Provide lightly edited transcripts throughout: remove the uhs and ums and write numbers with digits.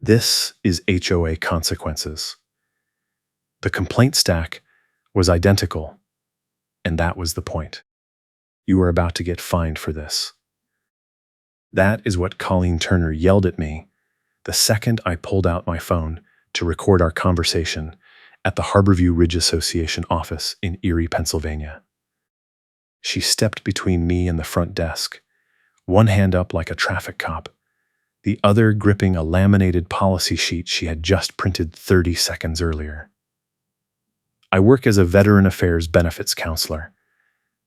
This is HOA consequences. The complaint stack was identical, and that was the point. You are about to get fined for this. That is what Colleen Turner yelled at me the second I pulled out my phone to record our conversation at the Harborview Ridge Association office in Erie, Pennsylvania. She stepped between me and the front desk, one hand up like a traffic cop, the other gripping a laminated policy sheet she had just printed 30 seconds earlier. I work as a Veteran Affairs benefits counselor,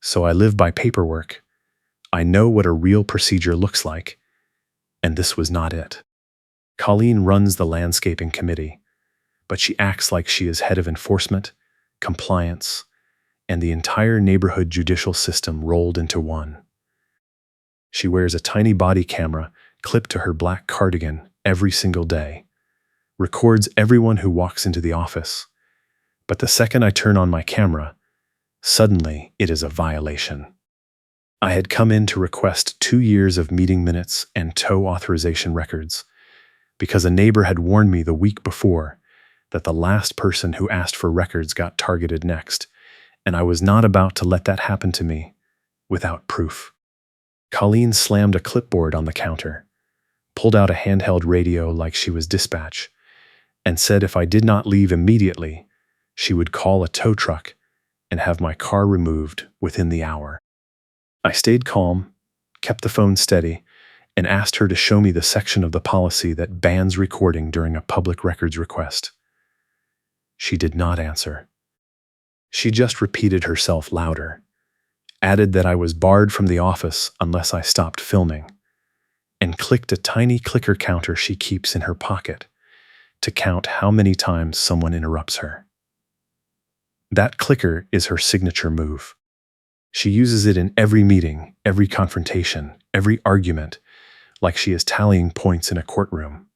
so I live by paperwork. I know what a real procedure looks like, and this was not it. Colleen runs the landscaping committee, but she acts like she is head of enforcement, compliance, and the entire neighborhood judicial system rolled into one. She wears a tiny body camera clipped to her black cardigan every single day, records everyone who walks into the office, but the second I turn on my camera, suddenly it is a violation. I had come in to request 2 years of meeting minutes and tow authorization records because a neighbor had warned me the week before that the last person who asked for records got targeted next, and I was not about to let that happen to me without proof. Colleen slammed a clipboard on the counter, pulled out a handheld radio like she was dispatch, and said if I did not leave immediately, she would call a tow truck and have my car removed within the hour. I stayed calm, kept the phone steady, and asked her to show me the section of the policy that bans recording during a public records request. She did not answer. She just repeated herself louder, added that I was barred from the office unless I stopped filming, and clicked a tiny clicker counter she keeps in her pocket to count how many times someone interrupts her. That clicker is her signature move. She uses it in every meeting, every confrontation, every argument, like she is tallying points in a courtroom.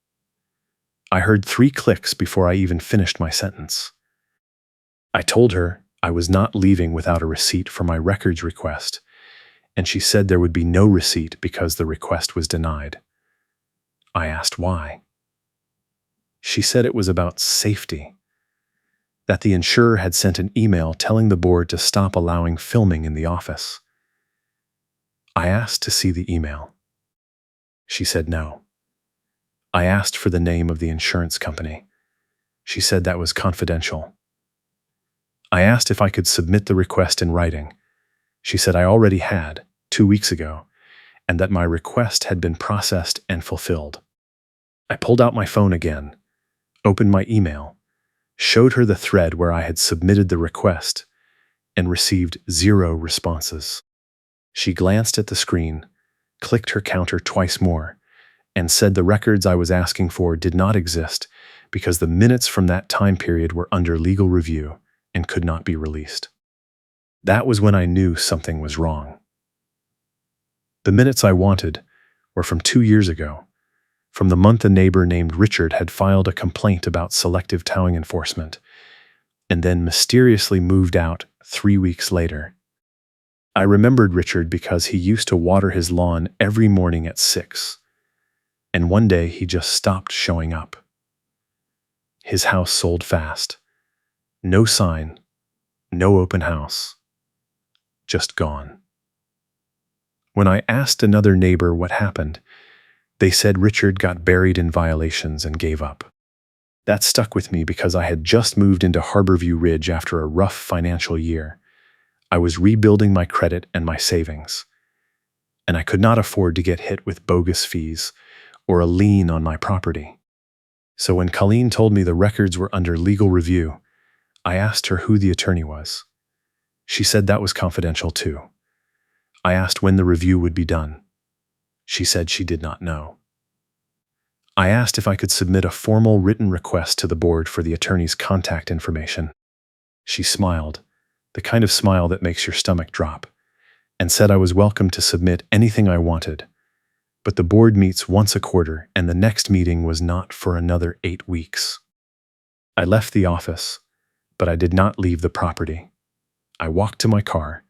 I heard 3 clicks before I even finished my sentence. I told her I was not leaving without a receipt for my records request, and she said there would be no receipt because the request was denied. I asked why. She said it was about safety, that the insurer had sent an email telling the board to stop allowing filming in the office. I asked to see the email. She said no. I asked for the name of the insurance company. She said that was confidential. I asked if I could submit the request in writing. She said I already had, 2 weeks ago, and that my request had been processed and fulfilled. I pulled out my phone again, opened my email, showed her the thread where I had submitted the request, and received 0 responses. She glanced at the screen, clicked her counter twice more, and said the records I was asking for did not exist because the minutes from that time period were under legal review and could not be released. That was when I knew something was wrong. The minutes I wanted were from 2 years ago, from the month a neighbor named Richard had filed a complaint about selective towing enforcement, and then mysteriously moved out 3 weeks later. I remembered Richard because he used to water his lawn every morning at 6, and one day he just stopped showing up. His house sold fast. No sign, no open house, just gone. When I asked another neighbor what happened, they said Richard got buried in violations and gave up. That stuck with me because I had just moved into Harborview Ridge after a rough financial year. I was rebuilding my credit and my savings, and I could not afford to get hit with bogus fees or a lien on my property. So when Colleen told me the records were under legal review, I asked her who the attorney was. She said that was confidential too. I asked when the review would be done. She said she did not know. I asked if I could submit a formal written request to the board for the attorney's contact information. She smiled, the kind of smile that makes your stomach drop, and said I was welcome to submit anything I wanted, but the board meets once a quarter and the next meeting was not for another 8 weeks. I left the office, but I did not leave the property. I walked to my car,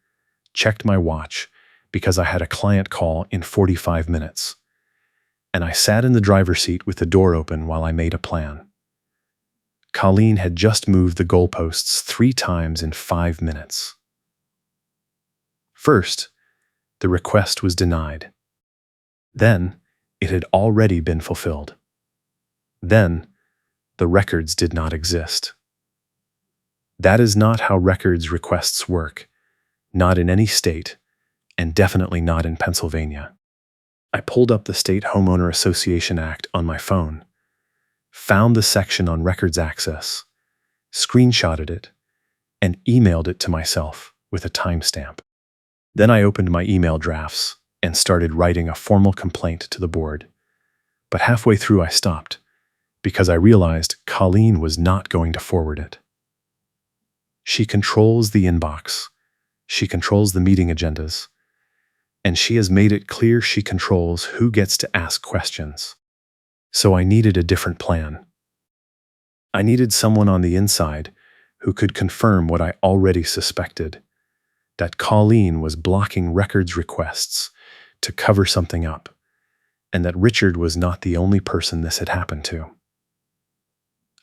checked my watch because I had a client call in 45 minutes, and I sat in the driver's seat with the door open while I made a plan. Colleen had just moved the goalposts 3 times in 5 minutes. First, the request was denied. Then, it had already been fulfilled. Then, the records did not exist. That is not how records requests work, not in any state, and definitely not in Pennsylvania. I pulled up the State Homeowner Association Act on my phone, found the section on records access, screenshotted it, and emailed it to myself with a timestamp. Then I opened my email drafts and started writing a formal complaint to the board. But halfway through I stopped, because I realized Colleen was not going to forward it. She controls the inbox, she controls the meeting agendas, and she has made it clear she controls who gets to ask questions. So I needed a different plan. I needed someone on the inside who could confirm what I already suspected, that Colleen was blocking records requests to cover something up, and that Richard was not the only person this had happened to.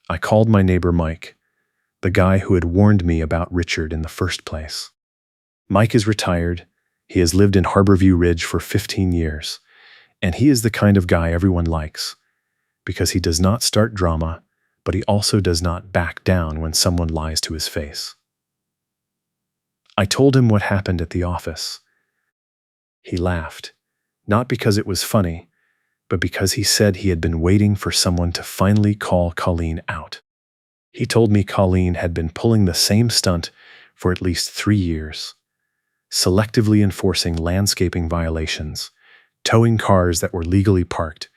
I called my neighbor Mike, the guy who had warned me about Richard in the first place. Mike is retired. He has lived in Harborview Ridge for 15 years, and he is the kind of guy everyone likes, because he does not start drama, but he also does not back down when someone lies to his face. I told him what happened at the office. He laughed, not because it was funny, but because he said he had been waiting for someone to finally call Colleen out. He told me Colleen had been pulling the same stunt for at least 3 years, selectively enforcing landscaping violations, towing cars that were legally parked,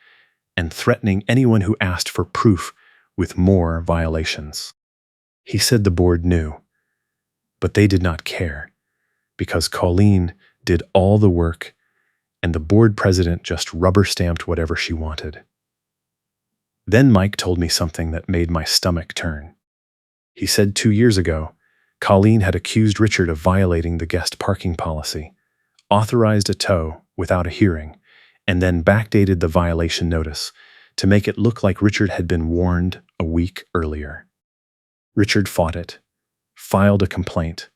and threatening anyone who asked for proof with more violations. He said the board knew, but they did not care, because Colleen did all the work and the board president just rubber-stamped whatever she wanted. Then Mike told me something that made my stomach turn. He said 2 years ago, Colleen had accused Richard of violating the guest parking policy, authorized a tow without a hearing, and then backdated the violation notice to make it look like Richard had been warned a week earlier. Richard fought it, filed a complaint,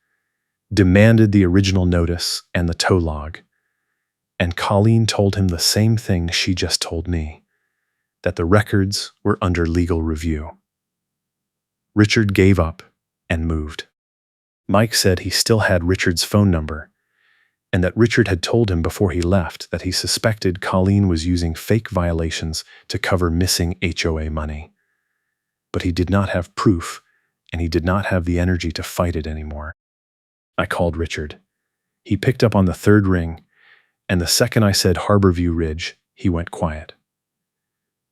demanded the original notice and the tow log, and Colleen told him the same thing she just told me, that the records were under legal review. Richard gave up and moved. Mike said he still had Richard's phone number, and that Richard had told him before he left that he suspected Colleen was using fake violations to cover missing HOA money. But he did not have proof, and he did not have the energy to fight it anymore. I called Richard. He picked up on the 3rd ring, and the second I said Harborview Ridge, he went quiet.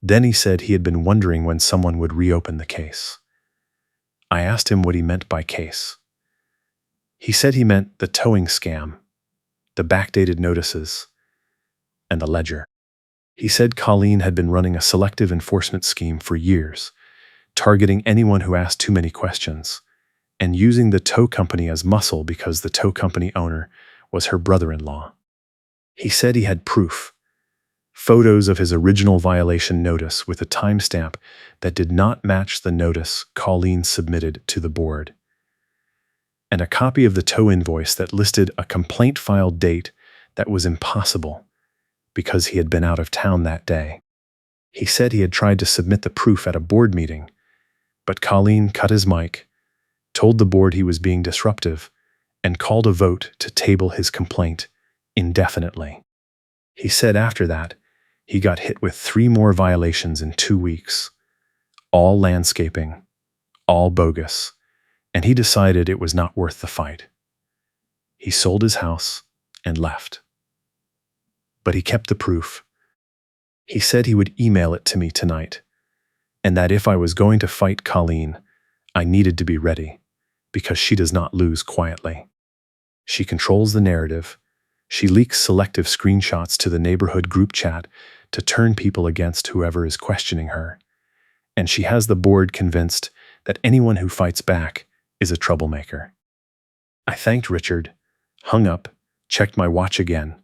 Then he said he had been wondering when someone would reopen the case. I asked him what he meant by case. He said he meant the towing scam, the backdated notices, and the ledger. He said Colleen had been running a selective enforcement scheme for years, targeting anyone who asked too many questions, and using the tow company as muscle because the tow company owner was her brother-in-law. He said he had proof, photos of his original violation notice with a timestamp that did not match the notice Colleen submitted to the board, and a copy of the tow invoice that listed a complaint file date that was impossible because he had been out of town that day. He said he had tried to submit the proof at a board meeting, but Colleen cut his mic, told the board he was being disruptive, and called a vote to table his complaint indefinitely. He said after that, he got hit with 3 more violations in 2 weeks, all landscaping, all bogus, and he decided it was not worth the fight. He sold his house and left. But he kept the proof. He said he would email it to me tonight, and that if I was going to fight Colleen, I needed to be ready, because she does not lose quietly. She controls the narrative. She leaks selective screenshots to the neighborhood group chat to turn people against whoever is questioning her. And she has the board convinced that anyone who fights back is a troublemaker. I thanked Richard, hung up, checked my watch again,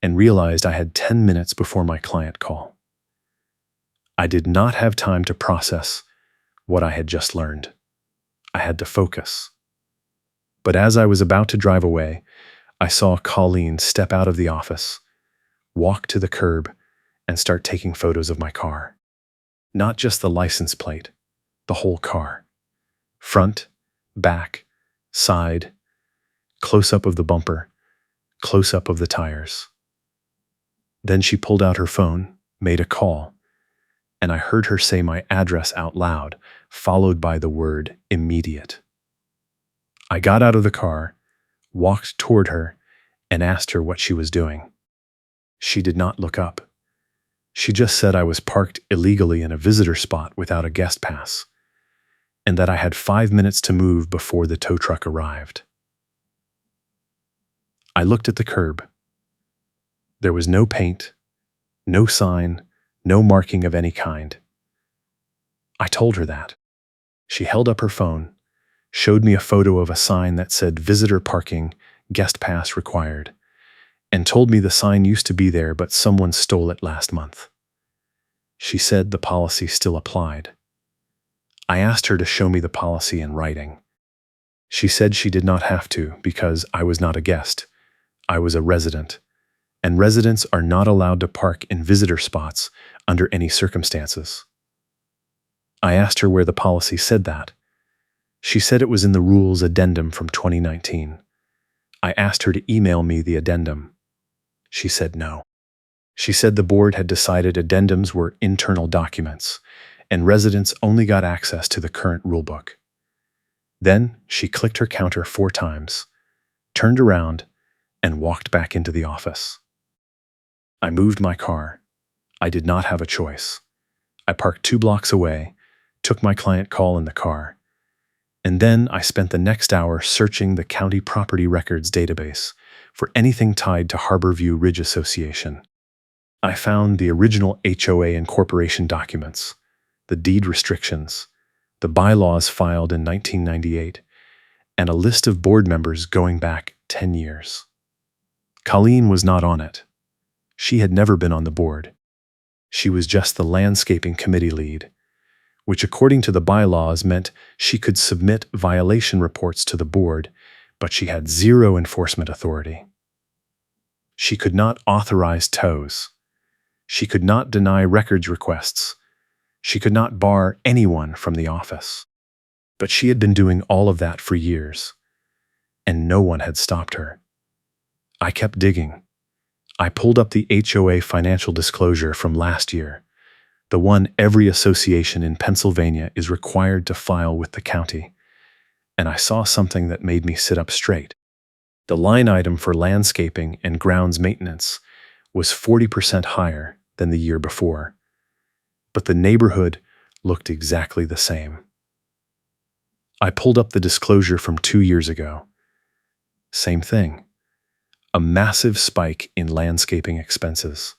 and realized I had 10 minutes before my client call. I did not have time to process what I had just learned. I had to focus. But as I was about to drive away, I saw Colleen step out of the office, walk to the curb, and start taking photos of my car. Not just the license plate, the whole car. Front, back, side, close-up of the bumper, close-up of the tires. Then she pulled out her phone, made a call, and I heard her say my address out loud, followed by the word immediate. I got out of the car, walked toward her, and asked her what she was doing. She did not look up. She just said I was parked illegally in a visitor spot without a guest pass, and that I had 5 minutes to move before the tow truck arrived. I looked at the curb. There was no paint, no sign, no marking of any kind. I told her that. She held up her phone, showed me a photo of a sign that said visitor parking, guest pass required, and told me the sign used to be there but someone stole it last month. She said the policy still applied. I asked her to show me the policy in writing. She said she did not have to because I was not a guest. I was a resident, and residents are not allowed to park in visitor spots under any circumstances. I asked her where the policy said that. She said it was in the rules addendum from 2019. I asked her to email me the addendum. She said no. She said the board had decided addendums were internal documents, and residents only got access to the current rulebook. Then she clicked her counter 4 times, turned around, and walked back into the office. I moved my car. I did not have a choice. I parked 2 blocks away, took my client call in the car, and then I spent the next hour searching the county property records database for anything tied to Harborview Ridge Association. I found the original HOA incorporation documents, the deed restrictions, the bylaws filed in 1998, and a list of board members going back 10 years. Colleen was not on it. She had never been on the board. She was just the landscaping committee lead, which according to the bylaws meant she could submit violation reports to the board, but she had 0 enforcement authority. She could not authorize tows. She could not deny records requests. She could not bar anyone from the office. But she had been doing all of that for years, and no one had stopped her. I kept digging. I pulled up the HOA financial disclosure from last year, the one every association in Pennsylvania is required to file with the county, and I saw something that made me sit up straight. The line item for landscaping and grounds maintenance was 40% higher than the year before, but the neighborhood looked exactly the same. I pulled up the disclosure from 2 years ago. Same thing. A massive spike in landscaping expenses,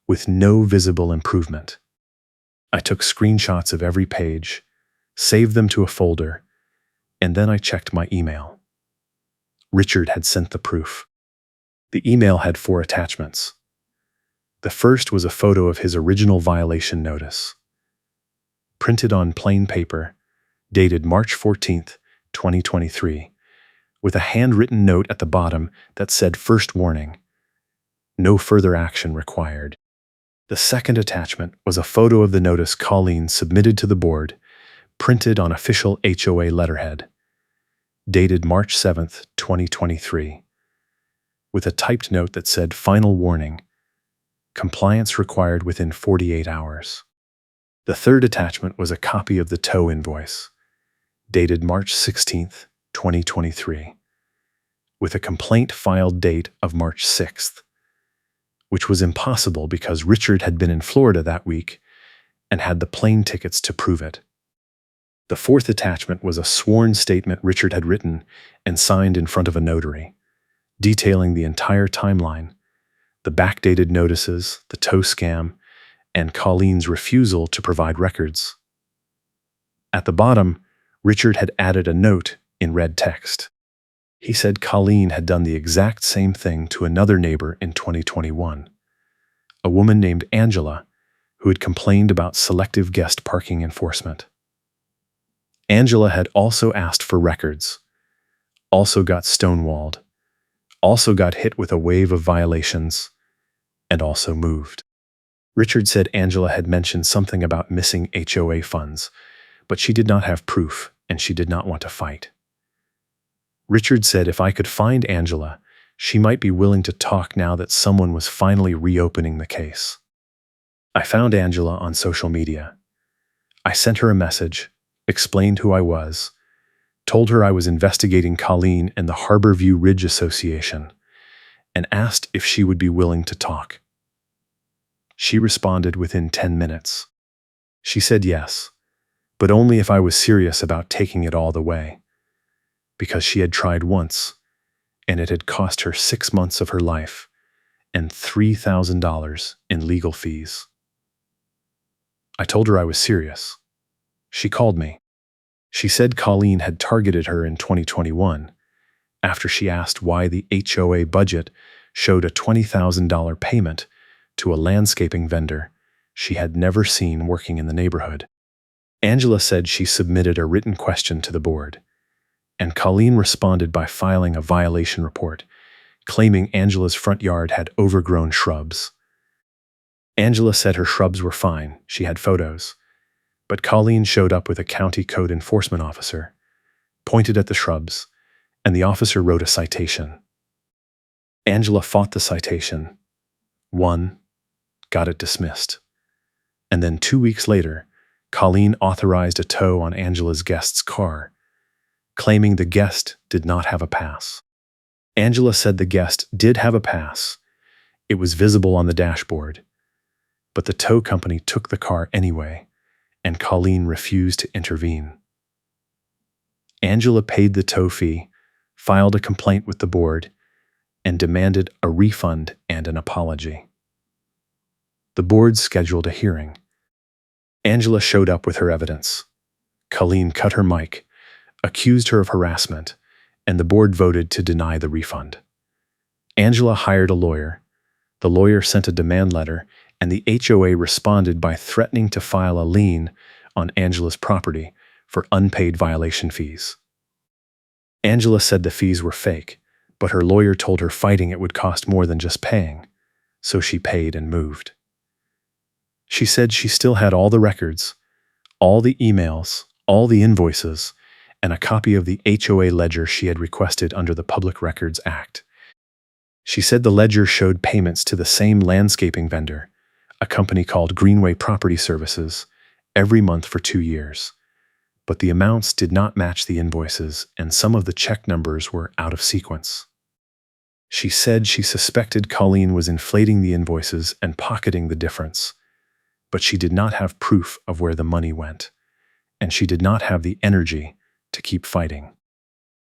with no visible improvement. I took screenshots of every page, saved them to a folder, and then I checked my email. Richard had sent the proof. The email had 4 attachments. The first was a photo of his original violation notice, printed on plain paper, dated March 14th, 2023, with a handwritten note at the bottom that said first warning, no further action required. The second attachment was a photo of the notice Colleen submitted to the board, printed on official HOA letterhead, dated March 7th, 2023, with a typed note that said final warning, compliance required within 48 hours. The third attachment was a copy of the tow invoice, dated March 16th, 2023, with a complaint filed date of March 6th, which was impossible because Richard had been in Florida that week and had the plane tickets to prove it. The fourth attachment was a sworn statement Richard had written and signed in front of a notary, detailing the entire timeline, the backdated notices, the tow scam, and Colleen's refusal to provide records. At the bottom, Richard had added a note in red text. He said Colleen had done the exact same thing to another neighbor in 2021, a woman named Angela, who had complained about selective guest parking enforcement. Angela had also asked for records, also got stonewalled, also got hit with a wave of violations, and also moved. Richard said Angela had mentioned something about missing HOA funds, but she did not have proof and she did not want to fight. Richard said if I could find Angela, she might be willing to talk now that someone was finally reopening the case. I found Angela on social media. I sent her a message, explained who I was, told her I was investigating Colleen and the Harborview Ridge Association, and asked if she would be willing to talk. She responded within 10 minutes. She said yes, but only if I was serious about taking it all the way, because she had tried once, and it had cost her 6 months of her life and $3,000 in legal fees. I told her I was serious. She called me. She said Colleen had targeted her in 2021 after she asked why the HOA budget showed a $20,000 payment to a landscaping vendor she had never seen working in the neighborhood. Angela said she submitted a written question to the board, and Colleen responded by filing a violation report, claiming Angela's front yard had overgrown shrubs. Angela said her shrubs were fine, she had photos, but Colleen showed up with a county code enforcement officer, pointed at the shrubs, and the officer wrote a citation. Angela fought the citation, won, got it dismissed, and then 2 weeks later, Colleen authorized a tow on Angela's guest's car, claiming the guest did not have a pass. Angela said the guest did have a pass. It was visible on the dashboard, but the tow company took the car anyway, and Colleen refused to intervene. Angela paid the tow fee, filed a complaint with the board, and demanded a refund and an apology. The board scheduled a hearing. Angela showed up with her evidence. Colleen cut her mic, accused her of harassment, and the board voted to deny the refund. Angela hired a lawyer. The lawyer sent a demand letter, and the HOA responded by threatening to file a lien on Angela's property for unpaid violation fees. Angela said the fees were fake, but her lawyer told her fighting it would cost more than just paying, so she paid and moved. She said she still had all the records, all the emails, all the invoices, and a copy of the HOA ledger she had requested under the Public Records Act. She said the ledger showed payments to the same landscaping vendor, a company called Greenway Property Services, every month for 2 years. But the amounts did not match the invoices, and some of the check numbers were out of sequence. She said she suspected Colleen was inflating the invoices and pocketing the difference, but she did not have proof of where the money went, and she did not have the energy to keep fighting.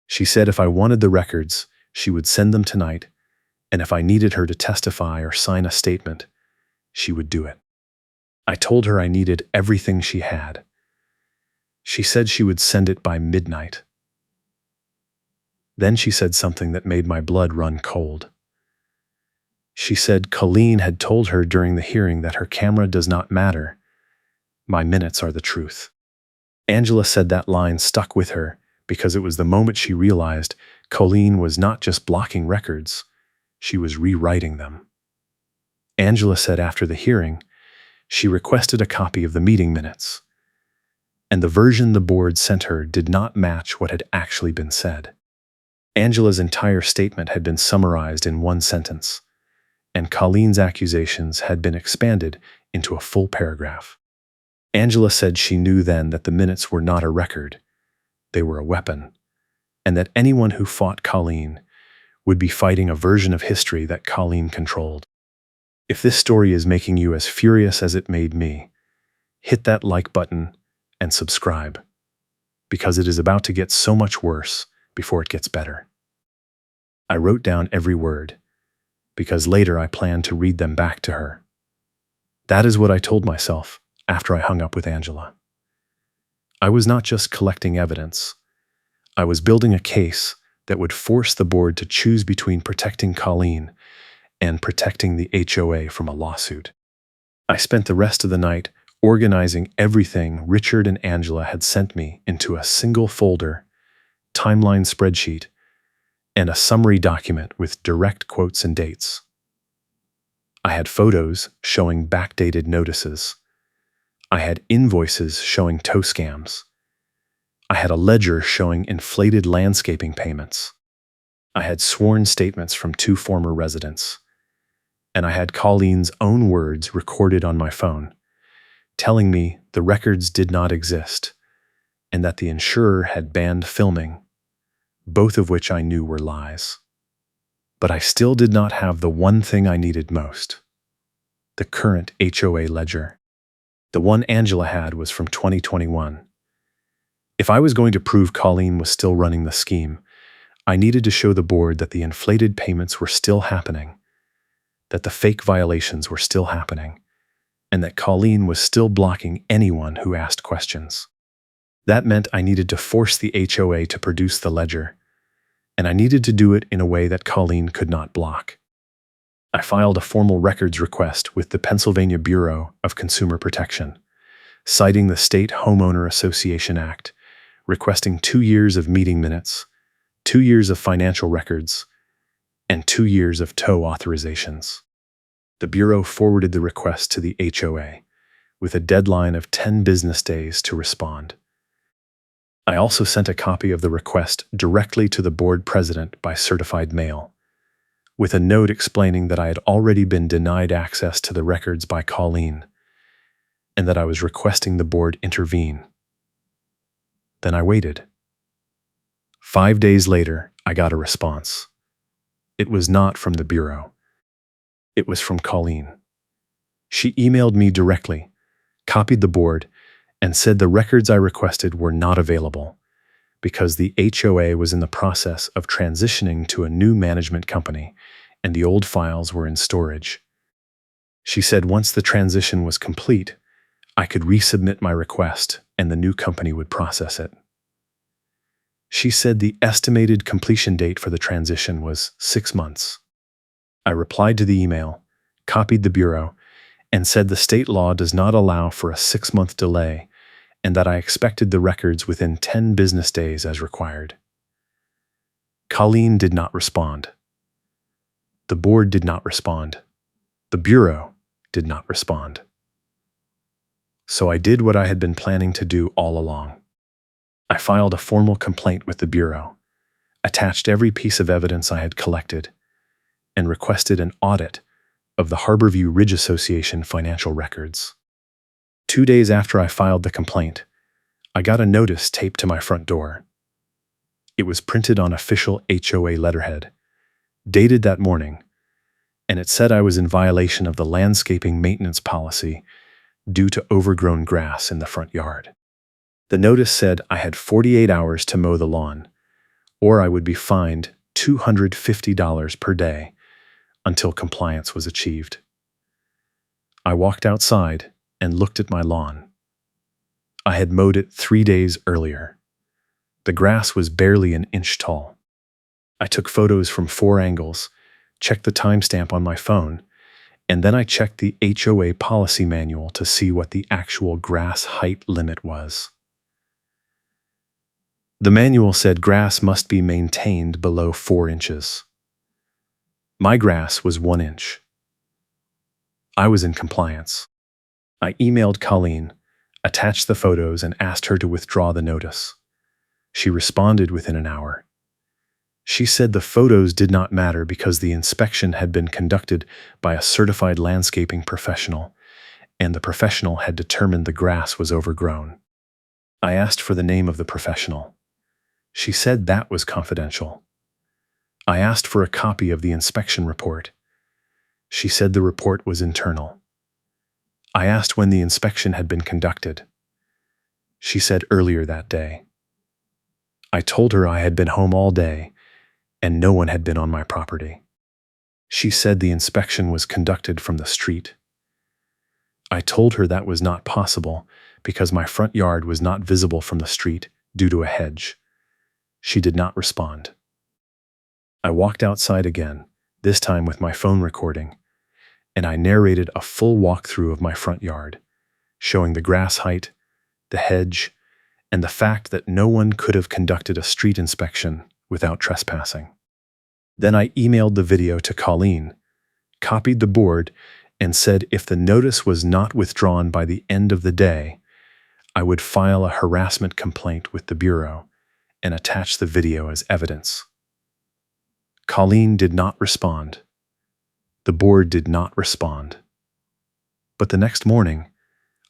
She said if I wanted the records, she would send them tonight, and if I needed her to testify or sign a statement, she would do it. I told her I needed everything she had. She said she would send it by midnight. Then she said something that made my blood run cold. She said Colleen had told her during the hearing that her camera does not matter. My minutes are the truth. Angela said that line stuck with her because it was the moment she realized Colleen was not just blocking records, she was rewriting them. Angela said after the hearing, she requested a copy of the meeting minutes, and the version the board sent her did not match what had actually been said. Angela's entire statement had been summarized in one sentence, and Colleen's accusations had been expanded into a full paragraph. Angela said she knew then that the minutes were not a record, they were a weapon, and that anyone who fought Colleen would be fighting a version of history that Colleen controlled. If this story is making you as furious as it made me, hit that like button and subscribe, because it is about to get so much worse before it gets better. I wrote down every word, because later I planned to read them back to her. That is what I told myself after I hung up with Angela. I was not just collecting evidence. I was building a case that would force the board to choose between protecting Colleen and protecting the HOA from a lawsuit. I spent the rest of the night organizing everything Richard and Angela had sent me into a single folder, timeline spreadsheet, and a summary document with direct quotes and dates. I had photos showing backdated notices. I had invoices showing tow scams. I had a ledger showing inflated landscaping payments. I had sworn statements from 2 former residents. And I had Colleen's own words recorded on my phone, telling me the records did not exist and that the insurer had banned filming, both of which I knew were lies. But I still did not have the one thing I needed most: the current HOA ledger. The one Angela had was from 2021. If I was going to prove Colleen was still running the scheme, I needed to show the board that the inflated payments were still happening, that the fake violations were still happening, and that Colleen was still blocking anyone who asked questions. That meant I needed to force the HOA to produce the ledger, and I needed to do it in a way that Colleen could not block. I filed a formal records request with the Pennsylvania Bureau of Consumer Protection, citing the State Homeowner Association Act, requesting 2 years of meeting minutes, 2 years of financial records, and 2 years of tow authorizations. The Bureau forwarded the request to the HOA, with a deadline of 10 business days to respond. I also sent a copy of the request directly to the board president by certified mail, with a note explaining that I had already been denied access to the records by Colleen, and that I was requesting the board intervene. Then I waited. 5 days later, I got a response. It was not from the Bureau. It was from Colleen. She emailed me directly, copied the board, and said the records I requested were not available because the HOA was in the process of transitioning to a new management company and the old files were in storage. She said once the transition was complete, I could resubmit my request and the new company would process it. She said the estimated completion date for the transition was 6 months. I replied to the email, copied the Bureau, and said the state law does not allow for a 6-month delay and that I expected the records within 10 business days as required. Colleen did not respond. The board did not respond. The Bureau did not respond. So I did what I had been planning to do all along. I filed a formal complaint with the Bureau, attached every piece of evidence I had collected, and requested an audit of the Harborview Ridge Association financial records. 2 days after I filed the complaint, I got a notice taped to my front door. It was printed on official HOA letterhead, dated that morning, and it said I was in violation of the landscaping maintenance policy due to overgrown grass in the front yard. The notice said I had 48 hours to mow the lawn, or I would be fined $250 per day until compliance was achieved. I walked outside and looked at my lawn. I had mowed it 3 days earlier. The grass was barely an inch tall. I took photos from 4 angles, checked the timestamp on my phone, and then I checked the HOA policy manual to see what the actual grass height limit was. The manual said grass must be maintained below 4 inches. My grass was 1 inch. I was in compliance. I emailed Colleen, attached the photos, and asked her to withdraw the notice. She responded within an hour. She said the photos did not matter because the inspection had been conducted by a certified landscaping professional, and the professional had determined the grass was overgrown. I asked for the name of the professional. She said that was confidential. I asked for a copy of the inspection report. She said the report was internal. I asked when the inspection had been conducted. She said earlier that day. I told her I had been home all day and no one had been on my property. She said the inspection was conducted from the street. I told her that was not possible because my front yard was not visible from the street due to a hedge. She did not respond. I walked outside again, this time with my phone recording, and I narrated a full walkthrough of my front yard, showing the grass height, the hedge, and the fact that no one could have conducted a street inspection without trespassing. Then I emailed the video to Colleen, copied the board, and said if the notice was not withdrawn by the end of the day, I would file a harassment complaint with the Bureau and attach the video as evidence. Colleen did not respond. The board did not respond. But the next morning,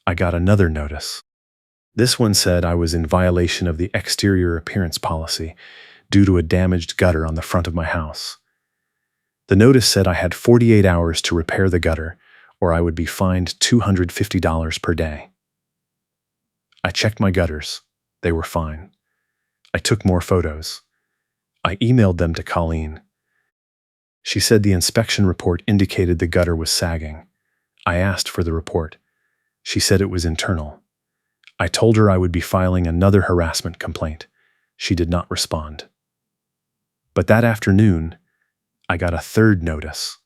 I got another notice. This one said I was in violation of the exterior appearance policy due to a damaged gutter on the front of my house. The notice said I had 48 hours to repair the gutter, or I would be fined $250 per day. I checked my gutters. They were fine. I took more photos. I emailed them to Colleen. She said the inspection report indicated the gutter was sagging. I asked for the report. She said it was internal. I told her I would be filing another harassment complaint. She did not respond. But that afternoon, I got a third notice.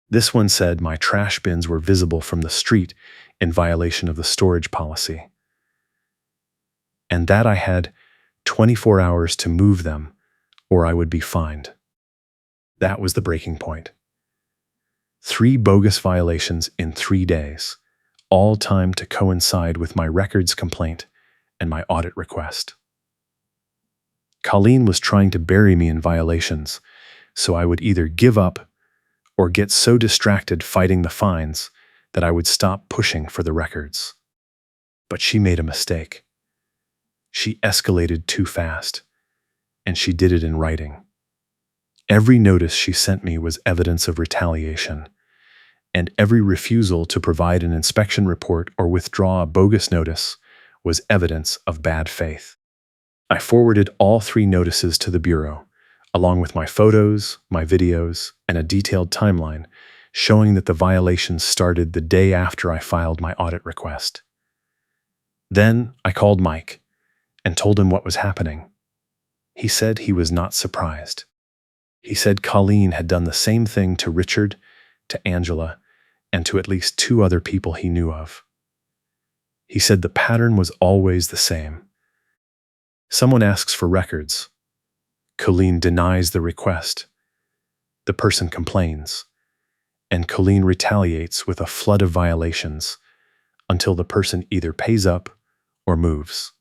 This one said my trash bins were visible from the street in violation of the storage policy, and that I had 24 hours to move them or I would be fined. That was the breaking point. 3 bogus violations in 3 days, all timed to coincide with my records complaint and my audit request. Colleen was trying to bury me in violations, so I would either give up or get so distracted fighting the fines that I would stop pushing for the records. But she made a mistake. She escalated too fast, and she did it in writing. Every notice she sent me was evidence of retaliation, and every refusal to provide an inspection report or withdraw a bogus notice was evidence of bad faith. I forwarded all 3 notices to the Bureau, along with my photos, my videos, and a detailed timeline showing that the violations started the day after I filed my audit request. Then I called Mike and told him what was happening. He said he was not surprised. He said Colleen had done the same thing to Richard, to Angela, and to at least 2 other people he knew of. He said the pattern was always the same. Someone asks for records. Colleen denies the request. The person complains, and Colleen retaliates with a flood of violations until the person either pays up or moves.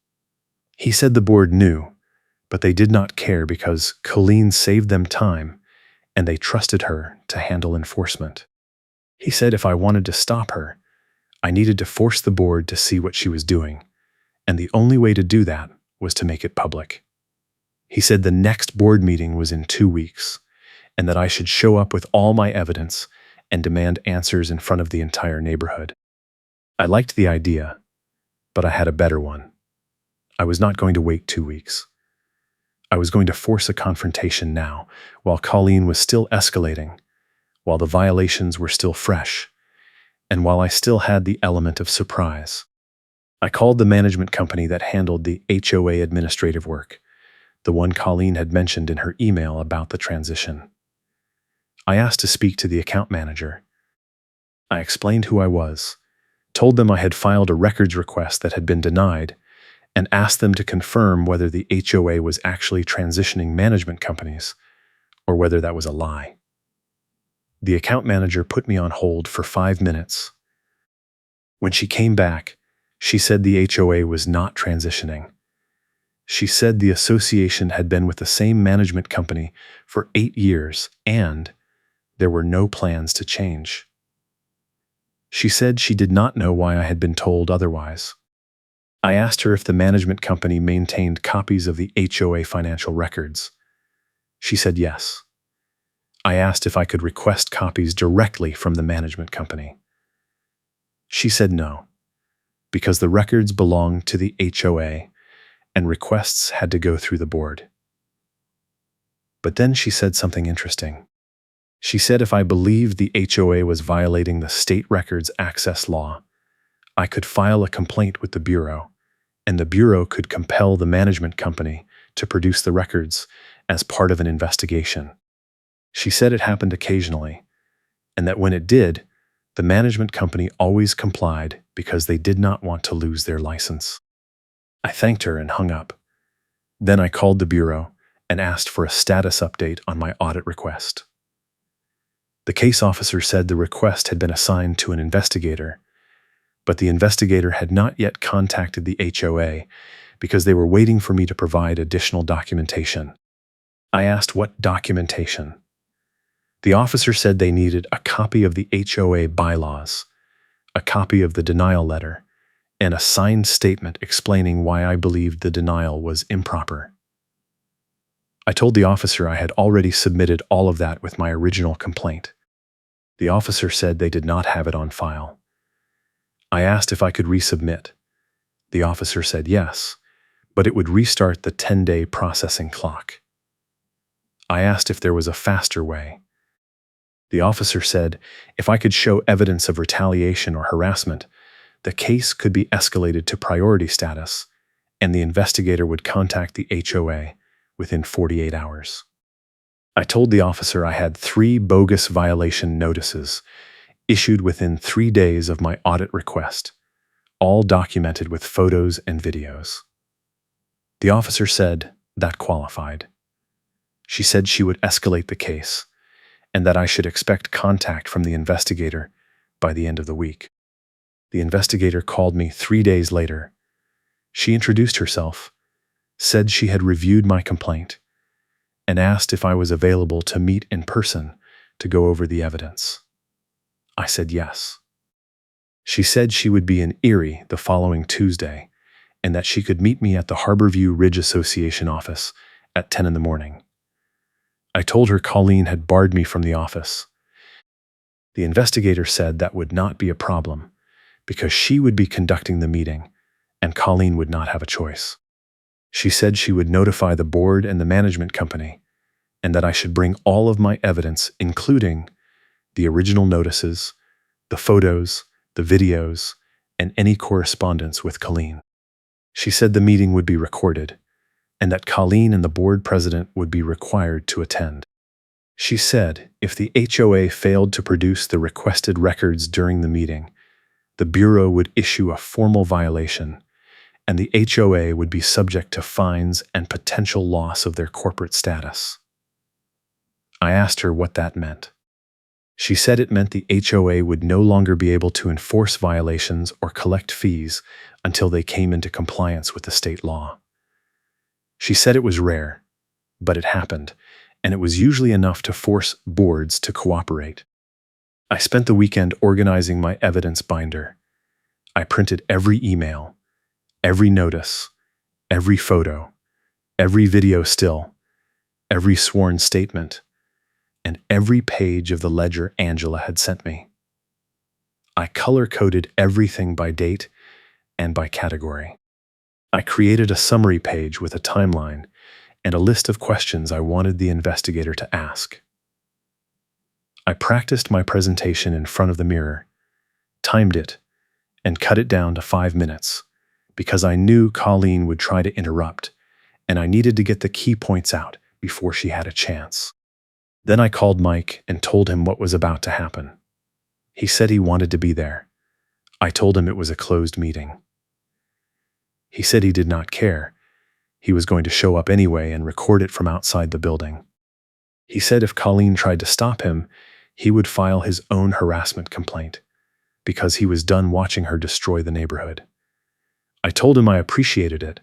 He said the board knew, but they did not care because Colleen saved them time and they trusted her to handle enforcement. He said if I wanted to stop her, I needed to force the board to see what she was doing, and the only way to do that was to make it public. He said the next board meeting was in 2 weeks, and that I should show up with all my evidence and demand answers in front of the entire neighborhood. I liked the idea, but I had a better one. I was not going to wait 2 weeks. I was going to force a confrontation now, while Colleen was still escalating, while the violations were still fresh, and while I still had the element of surprise. I called the management company that handled the HOA administrative work, the one Colleen had mentioned in her email about the transition. I asked to speak to the account manager. I explained who I was, told them I had filed a records request that had been denied, and asked them to confirm whether the HOA was actually transitioning management companies or whether that was a lie. The account manager put me on hold for 5 minutes. When she came back, she said the HOA was not transitioning. She said the association had been with the same management company for 8 years and there were no plans to change. She said she did not know why I had been told otherwise. I asked her if the management company maintained copies of the HOA financial records. She said yes. I asked if I could request copies directly from the management company. She said no, because the records belonged to the HOA and requests had to go through the board. But then she said something interesting. She said if I believed the HOA was violating the state records access law, I could file a complaint with the Bureau, and the Bureau could compel the management company to produce the records as part of an investigation. She said it happened occasionally, and that when it did, the management company always complied because they did not want to lose their license. I thanked her and hung up. Then I called the bureau and asked for a status update on my audit request. The case officer said the request had been assigned to an investigator, but the investigator had not yet contacted the HOA because they were waiting for me to provide additional documentation. I asked what documentation. The officer said they needed a copy of the HOA bylaws, a copy of the denial letter, and a signed statement explaining why I believed the denial was improper. I told the officer I had already submitted all of that with my original complaint. The officer said they did not have it on file. I asked if I could resubmit. The officer said yes, but it would restart the 10-day processing clock. I asked if there was a faster way. The officer said if I could show evidence of retaliation or harassment, the case could be escalated to priority status, and the investigator would contact the HOA within 48 hours. I told the officer I had 3 bogus violation notices issued within 3 days of my audit request, all documented with photos and videos. The officer said that qualified. She said she would escalate the case and that I should expect contact from the investigator by the end of the week. The investigator called me 3 days later. She introduced herself, said she had reviewed my complaint, and asked if I was available to meet in person to go over the evidence. I said yes. She said she would be in Erie the following Tuesday and that she could meet me at the Harborview Ridge Association office at 10 in the morning. I told her Colleen had barred me from the office. The investigator said that would not be a problem because she would be conducting the meeting and Colleen would not have a choice. She said she would notify the board and the management company and that I should bring all of my evidence, including the original notices, the photos, the videos, and any correspondence with Colleen. She said the meeting would be recorded and that Colleen and the board president would be required to attend. She said if the HOA failed to produce the requested records during the meeting, the Bureau would issue a formal violation, and the HOA would be subject to fines and potential loss of their corporate status. I asked her what that meant. She said it meant the HOA would no longer be able to enforce violations or collect fees until they came into compliance with the state law. She said it was rare, but it happened, and it was usually enough to force boards to cooperate. I spent the weekend organizing my evidence binder. I printed every email, every notice, every photo, every video still, every sworn statement, and every page of the ledger Angela had sent me. I color-coded everything by date and by category. I created a summary page with a timeline and a list of questions I wanted the investigator to ask. I practiced my presentation in front of the mirror, timed it, and cut it down to 5 minutes because I knew Colleen would try to interrupt, and I needed to get the key points out before she had a chance. Then I called Mike and told him what was about to happen. He said he wanted to be there. I told him it was a closed meeting. He said he did not care. He was going to show up anyway and record it from outside the building. He said if Colleen tried to stop him, he would file his own harassment complaint because he was done watching her destroy the neighborhood. I told him I appreciated it,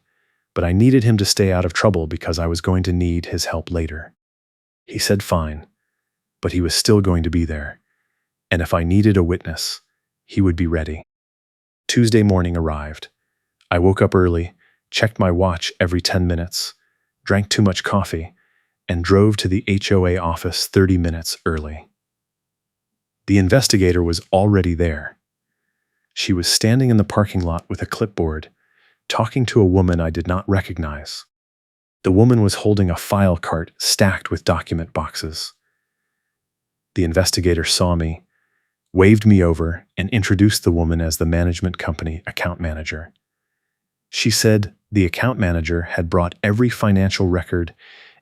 but I needed him to stay out of trouble because I was going to need his help later. He said fine, but he was still going to be there, and if I needed a witness, he would be ready. Tuesday morning arrived. I woke up early, checked my watch every 10 minutes, drank too much coffee, and drove to the HOA office 30 minutes early. The investigator was already there. She was standing in the parking lot with a clipboard, talking to a woman I did not recognize. The woman was holding a file cart stacked with document boxes. The investigator saw me, waved me over, and introduced the woman as the management company account manager. She said the account manager had brought every financial record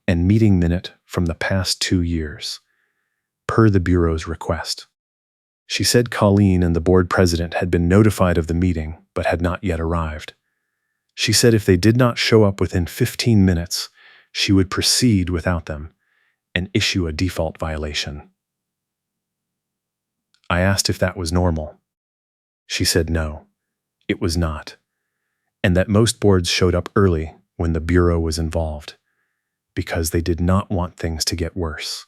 and meeting minute from the past 2 years, per the Bureau's request. She said Colleen and the board president had been notified of the meeting but had not yet arrived. She said if they did not show up within 15 minutes, she would proceed without them and issue a default violation. I asked if that was normal. She said no, it was not, and that most boards showed up early when the Bureau was involved because they did not want things to get worse.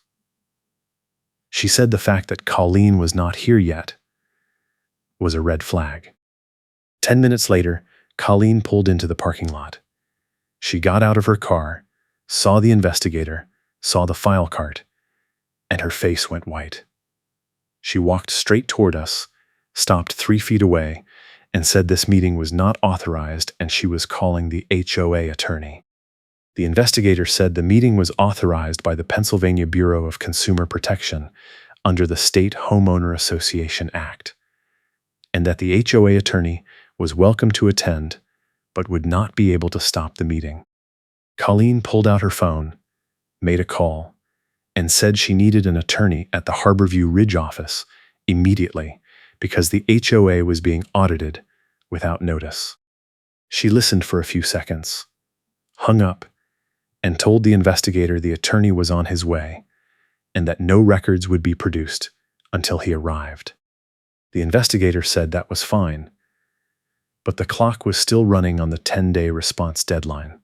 She said the fact that Colleen was not here yet was a red flag. 10 minutes later, Colleen pulled into the parking lot. She got out of her car, saw the investigator, saw the file cart, and her face went white. She walked straight toward us, stopped 3 feet away, and said this meeting was not authorized and she was calling the HOA attorney. The investigator said the meeting was authorized by the Pennsylvania Bureau of Consumer Protection under the State Homeowner Association Act, and that the HOA attorney was welcome to attend but would not be able to stop the meeting. Colleen pulled out her phone, made a call, and said she needed an attorney at the Harborview Ridge office immediately because the HOA was being audited without notice. She listened for a few seconds, hung up, and told the investigator the attorney was on his way and that no records would be produced until he arrived. The investigator said that was fine, but the clock was still running on the 10-day response deadline,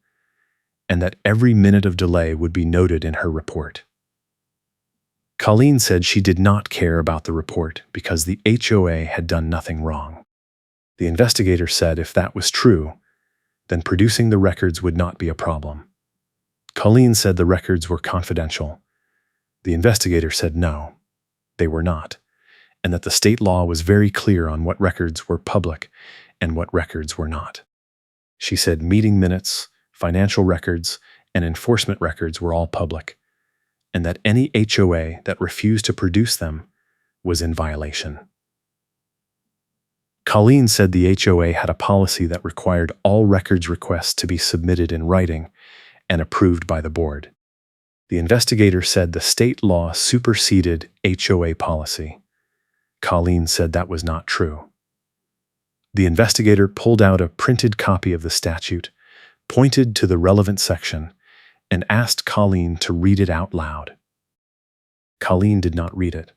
and that every minute of delay would be noted in her report. Colleen said she did not care about the report because the HOA had done nothing wrong. The investigator said if that was true, then producing the records would not be a problem. Colleen said the records were confidential. The investigator said no, they were not, and that the state law was very clear on what records were public and what records were not. She said meeting minutes, financial records, and enforcement records were all public, and that any HOA that refused to produce them was in violation. Colleen said the HOA had a policy that required all records requests to be submitted in writing and approved by the board. The investigator said the state law superseded HOA policy. Colleen said that was not true. The investigator pulled out a printed copy of the statute, pointed to the relevant section, and asked Colleen to read it out loud. Colleen did not read it.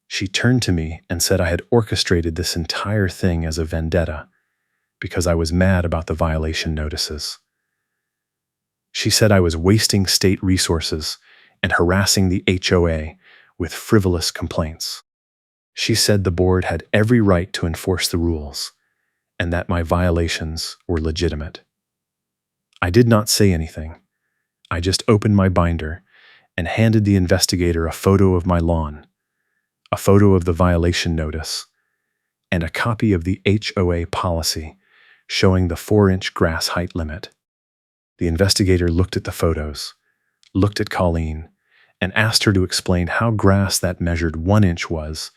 She turned to me and said I had orchestrated this entire thing as a vendetta because I was mad about the violation notices. She said I was wasting state resources and harassing the HOA with frivolous complaints. She said the board had every right to enforce the rules and that my violations were legitimate. I did not say anything. I just opened my binder and handed the investigator a photo of my lawn, a photo of the violation notice, and a copy of the HOA policy showing the 4-inch grass height limit. The investigator looked at the photos, looked at Colleen, and asked her to explain how grass that measured 1 inch was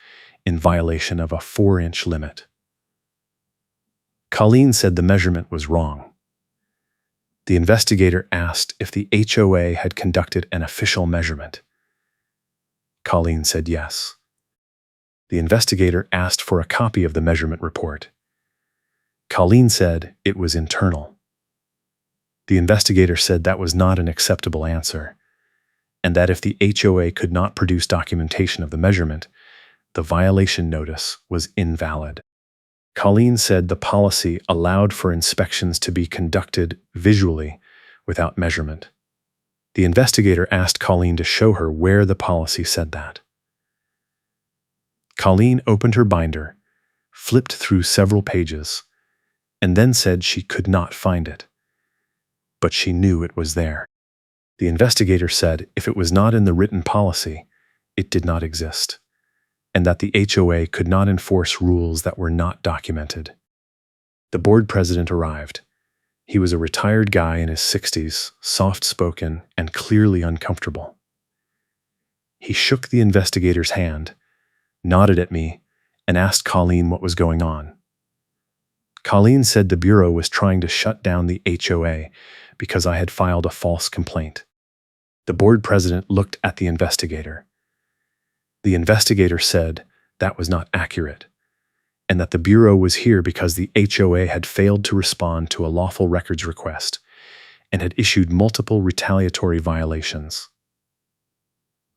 in violation of a 4-inch limit. Colleen said the measurement was wrong. The investigator asked if the HOA had conducted an official measurement. Colleen said yes. The investigator asked for a copy of the measurement report. Colleen said it was internal. The investigator said that was not an acceptable answer, and that if the HOA could not produce documentation of the measurement, the violation notice was invalid. Colleen said the policy allowed for inspections to be conducted visually without measurement. The investigator asked Colleen to show her where the policy said that. Colleen opened her binder, flipped through several pages, and then said she could not find it. But she knew it was there. The investigator said if it was not in the written policy, it did not exist, and that the HOA could not enforce rules that were not documented. The board president arrived. He was a retired guy in his 60s, soft-spoken and clearly uncomfortable. He shook the investigator's hand, nodded at me, and asked Colleen what was going on. Colleen said the Bureau was trying to shut down the HOA because I had filed a false complaint. The board president looked at the investigator. The investigator said that was not accurate, and that the Bureau was here because the HOA had failed to respond to a lawful records request and had issued multiple retaliatory violations.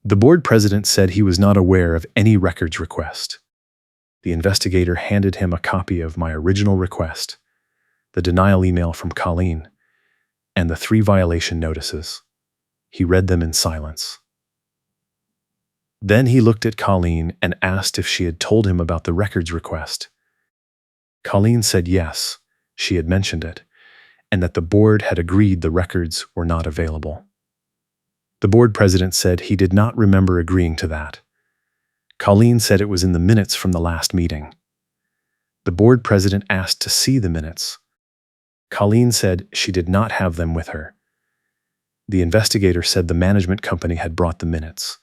The board president said he was not aware of any records request. The investigator handed him a copy of my original request, the denial email from Colleen, and the 3 violation notices. He read them in silence. Then he looked at Colleen and asked if she had told him about the records request. Colleen said yes, she had mentioned it, and that the board had agreed the records were not available. The board president said he did not remember agreeing to that. Colleen said it was in the minutes from the last meeting. The board president asked to see the minutes. Colleen said she did not have them with her. The investigator said the management company had brought the minutes,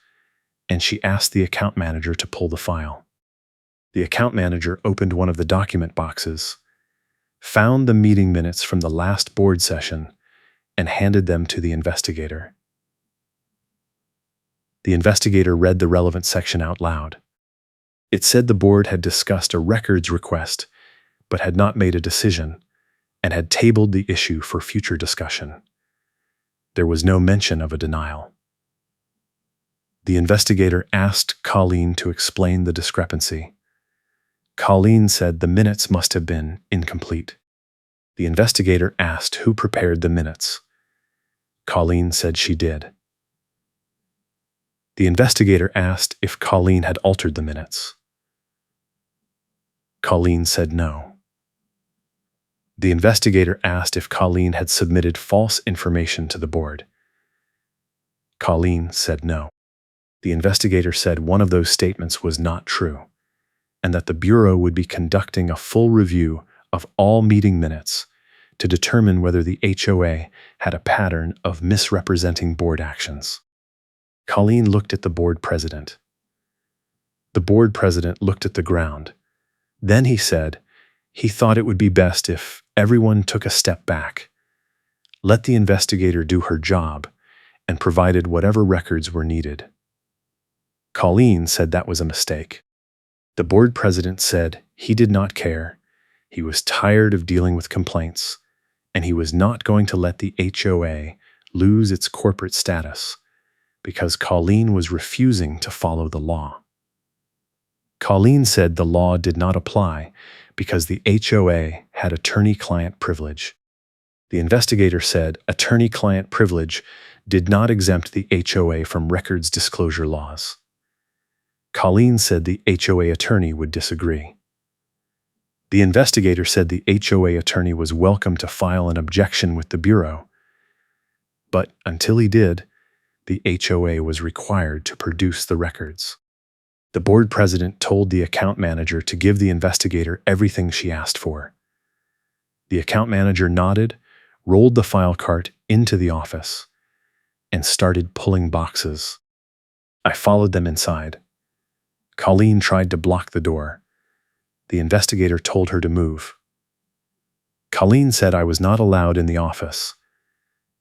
and she asked the account manager to pull the file. The account manager opened one of the document boxes, found the meeting minutes from the last board session, and handed them to the investigator. The investigator read the relevant section out loud. It said the board had discussed a records request, but had not made a decision, and had tabled the issue for future discussion. There was no mention of a denial. The investigator asked Colleen to explain the discrepancy. Colleen said the minutes must have been incomplete. The investigator asked who prepared the minutes. Colleen said she did. The investigator asked if Colleen had altered the minutes. Colleen said no. The investigator asked if Colleen had submitted false information to the board. Colleen said no. The investigator said one of those statements was not true, and that the Bureau would be conducting a full review of all meeting minutes to determine whether the HOA had a pattern of misrepresenting board actions. Colleen looked at the board president. The board president looked at the ground. Then he said he thought it would be best if everyone took a step back, let the investigator do her job, and provided whatever records were needed. Colleen said that was a mistake. The board president said he did not care, he was tired of dealing with complaints, and he was not going to let the HOA lose its corporate status because Colleen was refusing to follow the law. Colleen said the law did not apply because the HOA had attorney-client privilege. The investigator said attorney-client privilege did not exempt the HOA from records disclosure laws. Colleen said the HOA attorney would disagree. The investigator said the HOA attorney was welcome to file an objection with the Bureau, but until he did, the HOA was required to produce the records. The board president told the account manager to give the investigator everything she asked for. The account manager nodded, rolled the file cart into the office, and started pulling boxes. I followed them inside. Colleen tried to block the door. The investigator told her to move. Colleen said I was not allowed in the office.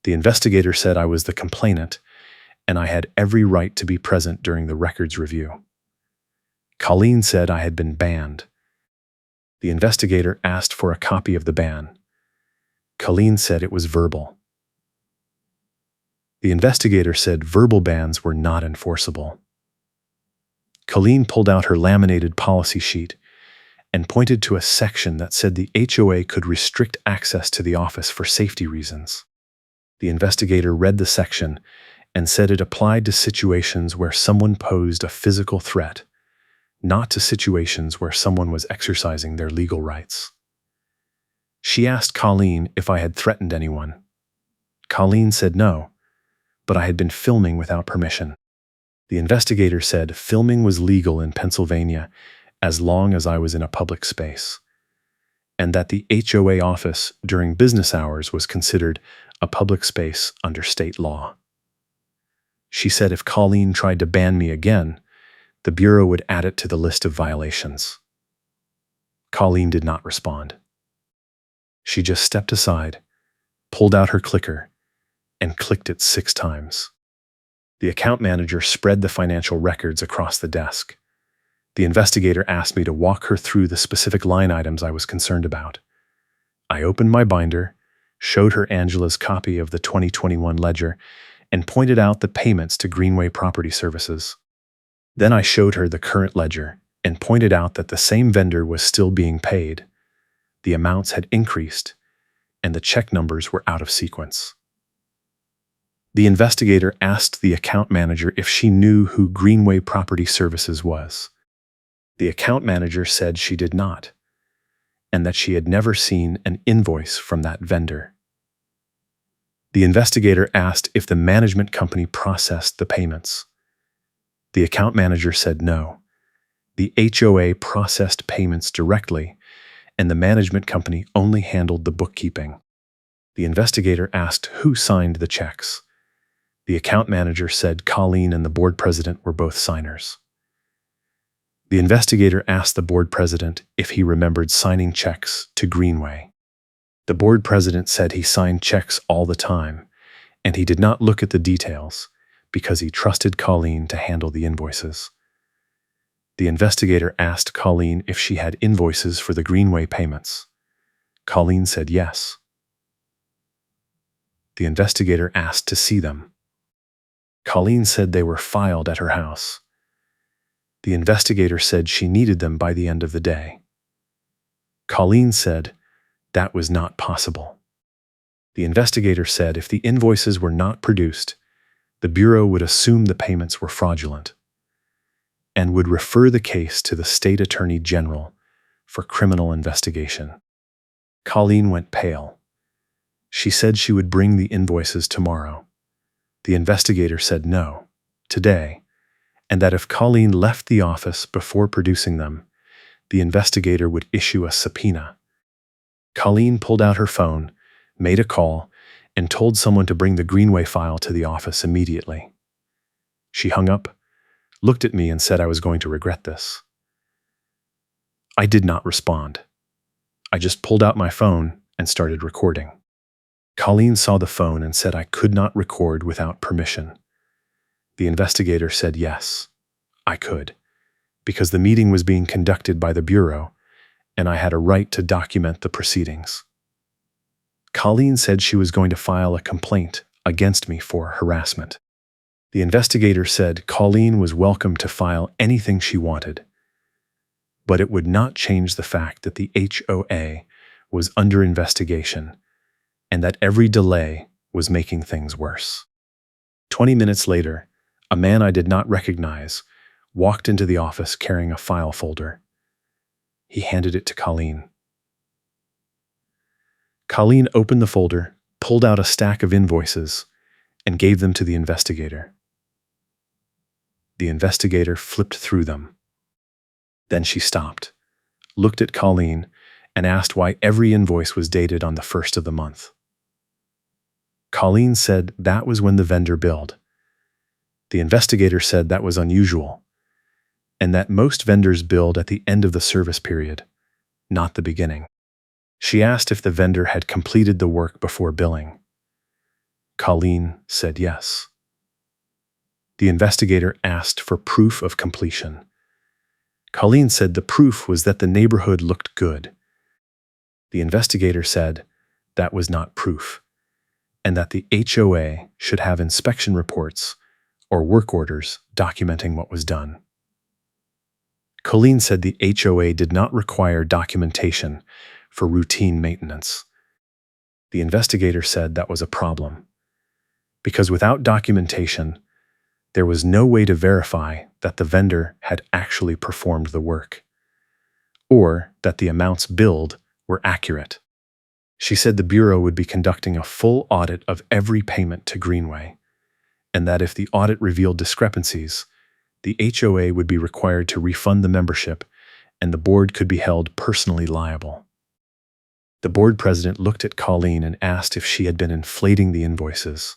The investigator said I was the complainant, and I had every right to be present during the records review. Colleen said I had been banned. The investigator asked for a copy of the ban. Colleen said it was verbal. The investigator said verbal bans were not enforceable. Colleen pulled out her laminated policy sheet and pointed to a section that said the HOA could restrict access to the office for safety reasons. The investigator read the section and said it applied to situations where someone posed a physical threat, not to situations where someone was exercising their legal rights. She asked Colleen if I had threatened anyone. Colleen said no, but I had been filming without permission. The investigator said filming was legal in Pennsylvania as long as I was in a public space, and that the HOA office during business hours was considered a public space under state law. She said if Colleen tried to ban me again, the Bureau would add it to the list of violations. Colleen did not respond. She just stepped aside, pulled out her clicker, and clicked it 6 times. The account manager spread the financial records across the desk. The investigator asked me to walk her through the specific line items I was concerned about. I opened my binder, showed her Angela's copy of the 2021 ledger, and pointed out the payments to Greenway Property Services. Then I showed her the current ledger and pointed out that the same vendor was still being paid. The amounts had increased, and the check numbers were out of sequence. The investigator asked the account manager if she knew who Greenway Property Services was. The account manager said she did not, and that she had never seen an invoice from that vendor. The investigator asked if the management company processed the payments. The account manager said no. The HOA processed payments directly, and the management company only handled the bookkeeping. The investigator asked who signed the checks. The account manager said Colleen and the board president were both signers. The investigator asked the board president if he remembered signing checks to Greenway. The board president said he signed checks all the time, and he did not look at the details because he trusted Colleen to handle the invoices. The investigator asked Colleen if she had invoices for the Greenway payments. Colleen said yes. The investigator asked to see them. Colleen said they were filed at her house. The investigator said she needed them by the end of the day. Colleen said that was not possible. The investigator said if the invoices were not produced, the Bureau would assume the payments were fraudulent and would refer the case to the State Attorney General for criminal investigation. Colleen went pale. She said she would bring the invoices tomorrow. The investigator said no, today, and that if Colleen left the office before producing them, the investigator would issue a subpoena. Colleen pulled out her phone, made a call, and told someone to bring the Greenway file to the office immediately. She hung up, looked at me, and said I was going to regret this. I did not respond. I just pulled out my phone and started recording. Colleen saw the phone and said I could not record without permission. The investigator said yes, I could, because the meeting was being conducted by the Bureau, and I had a right to document the proceedings. Colleen said she was going to file a complaint against me for harassment. The investigator said Colleen was welcome to file anything she wanted, but it would not change the fact that the HOA was under investigation and that every delay was making things worse. 20 minutes later, a man I did not recognize walked into the office carrying a file folder. He handed it to Colleen. Colleen opened the folder, pulled out a stack of invoices, and gave them to the investigator. The investigator flipped through them. Then she stopped, looked at Colleen, and asked why every invoice was dated on the 1st of the month. Colleen said that was when the vendor billed. The investigator said that was unusual, and that most vendors billed at the end of the service period, not the beginning. She asked if the vendor had completed the work before billing. Colleen said yes. The investigator asked for proof of completion. Colleen said the proof was that the neighborhood looked good. The investigator said that was not proof, and that the HOA should have inspection reports or work orders documenting what was done. Colleen said the HOA did not require documentation for routine maintenance. The investigator said that was a problem, because without documentation, there was no way to verify that the vendor had actually performed the work, or that the amounts billed were accurate. She said the Bureau would be conducting a full audit of every payment to Greenway, and that if the audit revealed discrepancies, the HOA would be required to refund the membership and the board could be held personally liable. The board president looked at Colleen and asked if she had been inflating the invoices.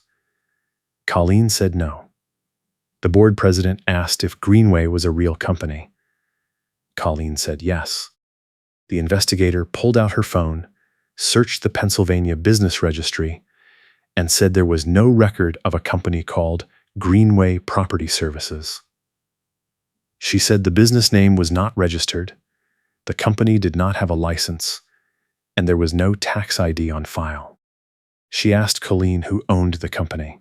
Colleen said no. The board president asked if Greenway was a real company. Colleen said yes. The investigator pulled out her phone, searched the Pennsylvania Business Registry, and said there was no record of a company called Greenway Property Services. She said the business name was not registered, the company did not have a license, and there was no tax ID on file. She asked Colleen who owned the company.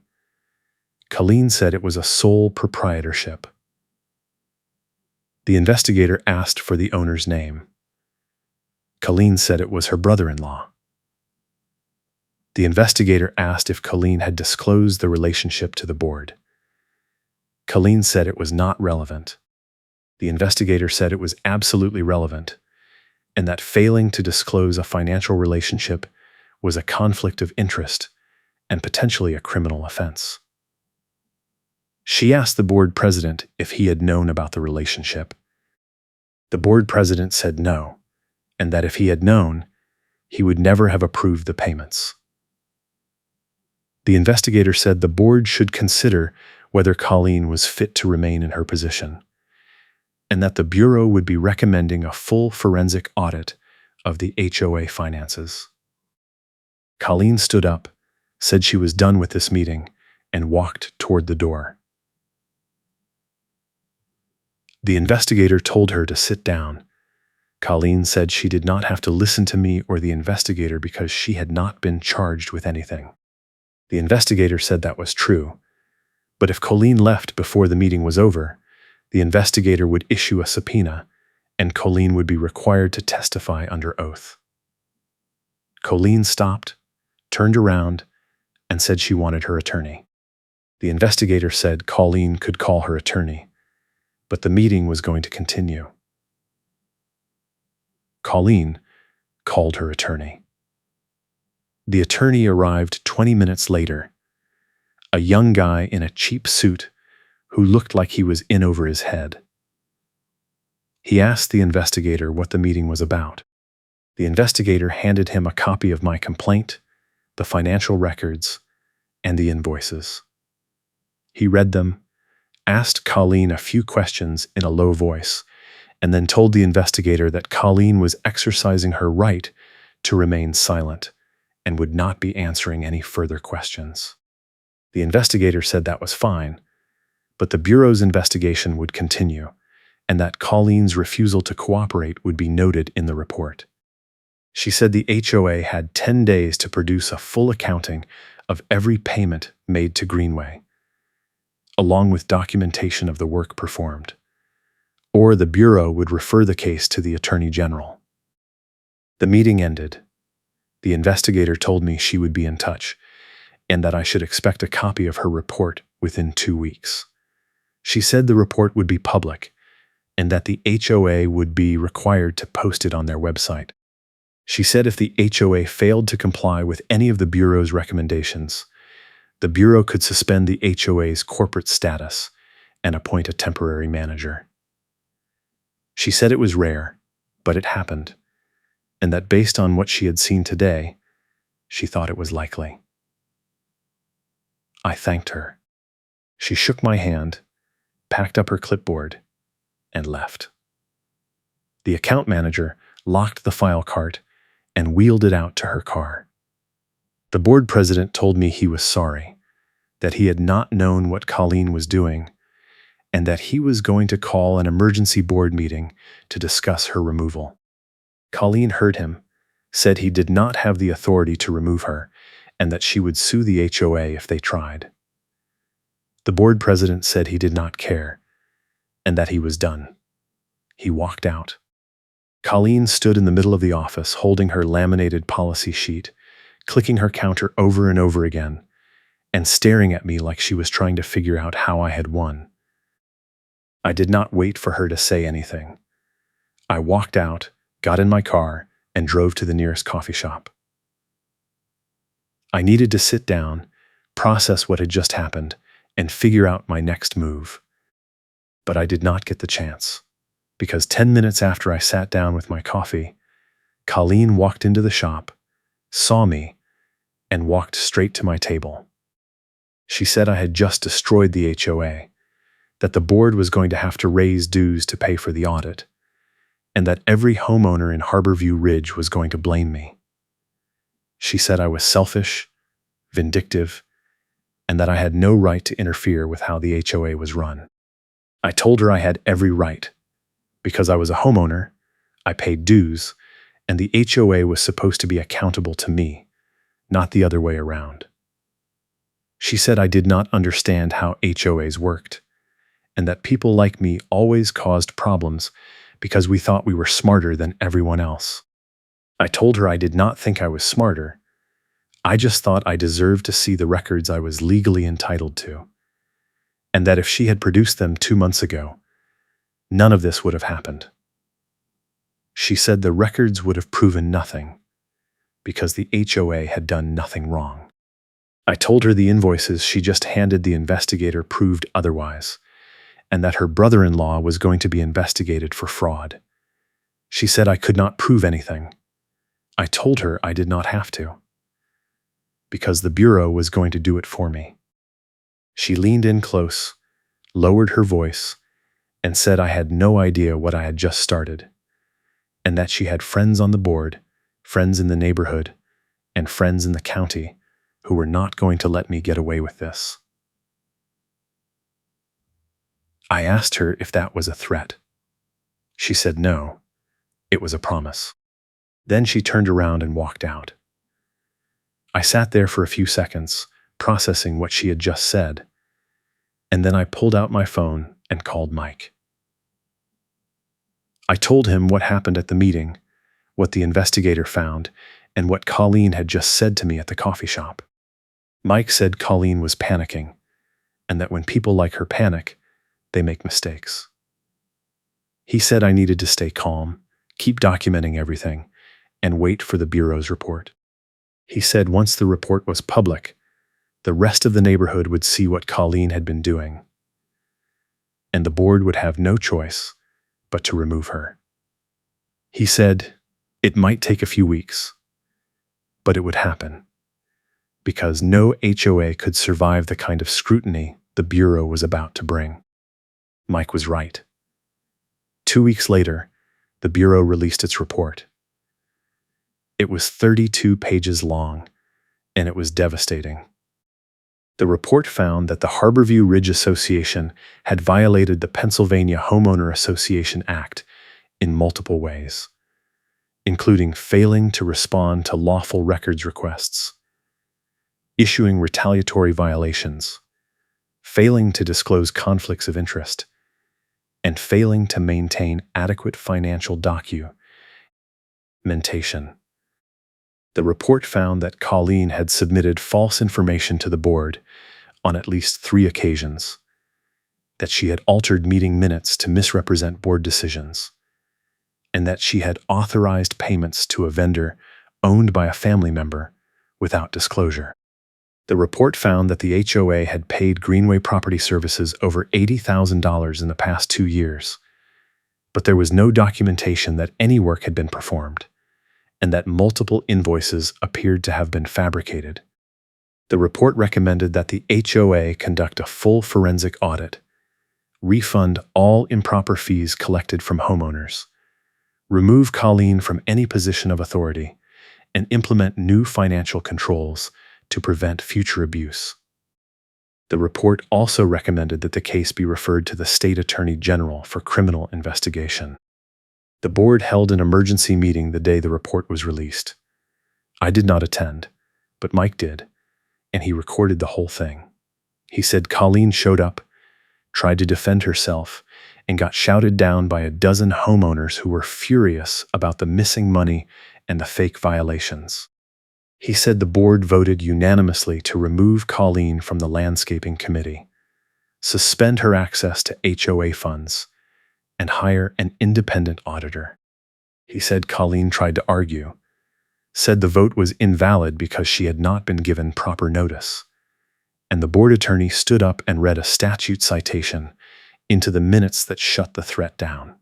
Colleen said it was a sole proprietorship. The investigator asked for the owner's name. Colleen said it was her brother-in-law. The investigator asked if Colleen had disclosed the relationship to the board. Colleen said it was not relevant. The investigator said it was absolutely relevant, and that failing to disclose a financial relationship was a conflict of interest and potentially a criminal offense. She asked the board president if he had known about the relationship. The board president said no, and that if he had known, he would never have approved the payments. The investigator said the board should consider whether Colleen was fit to remain in her position, and that the Bureau would be recommending a full forensic audit of the HOA finances. Colleen stood up, said she was done with this meeting, and walked toward the door. The investigator told her to sit down. Colleen said she did not have to listen to me or the investigator because she had not been charged with anything. The investigator said that was true, but if Colleen left before the meeting was over, the investigator would issue a subpoena, and Colleen would be required to testify under oath. Colleen stopped, turned around, and said she wanted her attorney. The investigator said Colleen could call her attorney, but the meeting was going to continue. Colleen called her attorney. The attorney arrived 20 minutes later, a young guy in a cheap suit who looked like he was in over his head. He asked the investigator what the meeting was about. The investigator handed him a copy of my complaint, the financial records, and the invoices. He read them, asked Colleen a few questions in a low voice, and then told the investigator that Colleen was exercising her right to remain silent and would not be answering any further questions. The investigator said that was fine, but the Bureau's investigation would continue, and that Colleen's refusal to cooperate would be noted in the report. She said the HOA had 10 days to produce a full accounting of every payment made to Greenway, along with documentation of the work performed, or the Bureau would refer the case to the Attorney General. The meeting ended. The investigator told me she would be in touch, and that I should expect a copy of her report within 2 weeks. She said the report would be public, and that the HOA would be required to post it on their website. She said if the HOA failed to comply with any of the Bureau's recommendations, the Bureau could suspend the HOA's corporate status and appoint a temporary manager. She said it was rare, but it happened, and that based on what she had seen today, she thought it was likely. I thanked her. She shook my hand, packed up her clipboard, and left. The account manager locked the file cart and wheeled it out to her car. The board president told me he was sorry, that he had not known what Colleen was doing, and that he was going to call an emergency board meeting to discuss her removal. Colleen heard him, said he did not have the authority to remove her, and that she would sue the HOA if they tried. The board president said he did not care, and that he was done. He walked out. Colleen stood in the middle of the office holding her laminated policy sheet, clicking her counter over and over again, and staring at me like she was trying to figure out how I had won. I did not wait for her to say anything. I walked out, got in my car, and drove to the nearest coffee shop. I needed to sit down, process what had just happened, and figure out my next move. But I did not get the chance, because 10 minutes after I sat down with my coffee, Colleen walked into the shop, saw me, and walked straight to my table. She said I had just destroyed the HOA, that the board was going to have to raise dues to pay for the audit, and that every homeowner in Harborview Ridge was going to blame me. She said I was selfish, vindictive, and that I had no right to interfere with how the HOA was run. I told her I had every right. Because I was a homeowner, I paid dues, and the HOA was supposed to be accountable to me, not the other way around. She said I did not understand how HOAs worked, and that people like me always caused problems because we thought we were smarter than everyone else. I told her I did not think I was smarter. I just thought I deserved to see the records I was legally entitled to, and that if she had produced them 2 months ago, none of this would have happened. She said the records would have proven nothing because the HOA had done nothing wrong. I told her the invoices she just handed the investigator proved otherwise, and that her brother-in-law was going to be investigated for fraud. She said I could not prove anything. I told her I did not have to, because the Bureau was going to do it for me. She leaned in close, lowered her voice, and said I had no idea what I had just started, and that she had friends on the board, friends in the neighborhood, and friends in the county who were not going to let me get away with this. I asked her if that was a threat. She said no, it was a promise. Then she turned around and walked out. I sat there for a few seconds, processing what she had just said, and then I pulled out my phone and called Mike. I told him what happened at the meeting, what the investigator found, and what Colleen had just said to me at the coffee shop. Mike said Colleen was panicking, and that when people like her panic, they make mistakes. He said I needed to stay calm, keep documenting everything, and wait for the Bureau's report. He said once the report was public, the rest of the neighborhood would see what Colleen had been doing, and the board would have no choice but to remove her. He said it might take a few weeks, but it would happen, because no HOA could survive the kind of scrutiny the Bureau was about to bring. Mike was right. 2 weeks later, the Bureau released its report. It was 32 pages long, and it was devastating. The report found that the Harborview Ridge Association had violated the Pennsylvania Homeowner Association Act in multiple ways, including failing to respond to lawful records requests, issuing retaliatory violations, failing to disclose conflicts of interest, and failing to maintain adequate financial documentation. The report found that Colleen had submitted false information to the board on at least 3 occasions, that she had altered meeting minutes to misrepresent board decisions, and that she had authorized payments to a vendor owned by a family member without disclosure. The report found that the HOA had paid Greenway Property Services over $80,000 in the past 2 years, but there was no documentation that any work had been performed, and that multiple invoices appeared to have been fabricated. The report recommended that the HOA conduct a full forensic audit, refund all improper fees collected from homeowners, remove Colleen from any position of authority, and implement new financial controls to prevent future abuse. The report also recommended that the case be referred to the State Attorney General for criminal investigation. The board held an emergency meeting the day the report was released. I did not attend, but Mike did, and he recorded the whole thing. He said Colleen showed up, tried to defend herself, and got shouted down by a dozen homeowners who were furious about the missing money and the fake violations. He said the board voted unanimously to remove Colleen from the landscaping committee, suspend her access to HOA funds, and hire an independent auditor. He said Colleen tried to argue, said the vote was invalid because she had not been given proper notice, and the board attorney stood up and read a statute citation into the minutes that shut the threat down.